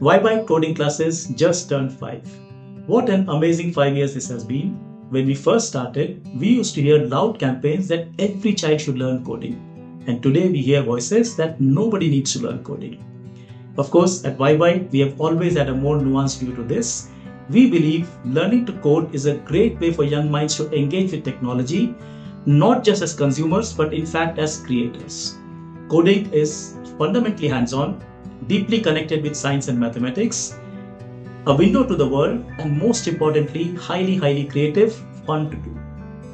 WiByte coding classes just turned 5. What an amazing 5 years this has been. When we first started, we used to hear loud campaigns that every child should learn coding. And today we hear voices that nobody needs to learn coding. Of course, at WiByte, we have always had a more nuanced view to this. We believe learning to code is a great way for young minds to engage with technology, not just as consumers, but in fact as creators. Coding is fundamentally hands-on, deeply connected with science and mathematics, a window to the world, and most importantly, highly creative, fun to do.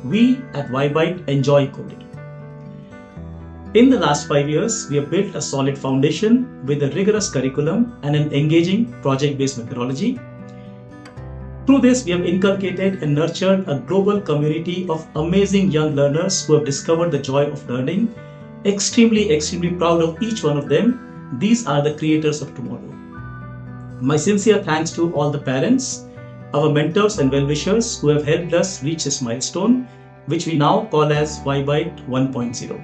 We at WiByte enjoy coding. In the last 5 years, we have built a solid foundation with a rigorous curriculum and an engaging project-based methodology. Through this, we have inculcated and nurtured a global community of amazing young learners who have discovered the joy of learning. Extremely proud of each one of them. These are the creators of tomorrow. My sincere thanks to all the parents, our mentors and well-wishers who have helped us reach this milestone, which we now call as WiByte 1.0.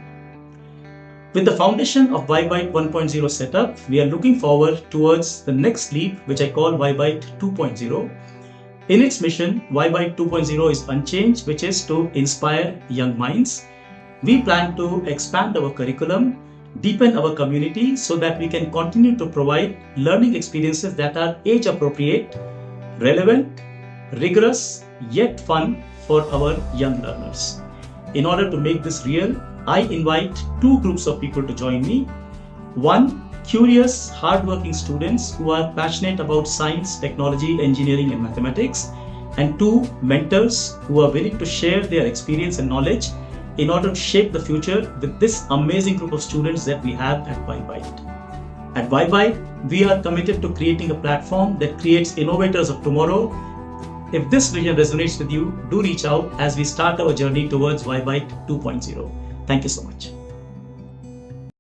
With the foundation of WiByte 1.0 set up, we are looking forward towards the next leap, which I call WiByte 2.0. In its mission, WiByte 2.0 is unchanged, which is to inspire young minds. We plan to expand our curriculum, deepen our community so that we can continue to provide learning experiences that are age appropriate, relevant, rigorous, yet fun for our young learners. In order to make this real, I invite two groups of people to join me. One, curious, hardworking students who are passionate about science, technology, engineering, and mathematics. And two, mentors who are willing to share their experience and knowledge in order to shape the future with this amazing group of students that we have at WiByte. At WiByte, we are committed to creating a platform that creates innovators of tomorrow. If this vision resonates with you, do reach out as we start our journey towards WiByte 2.0. Thank you so much.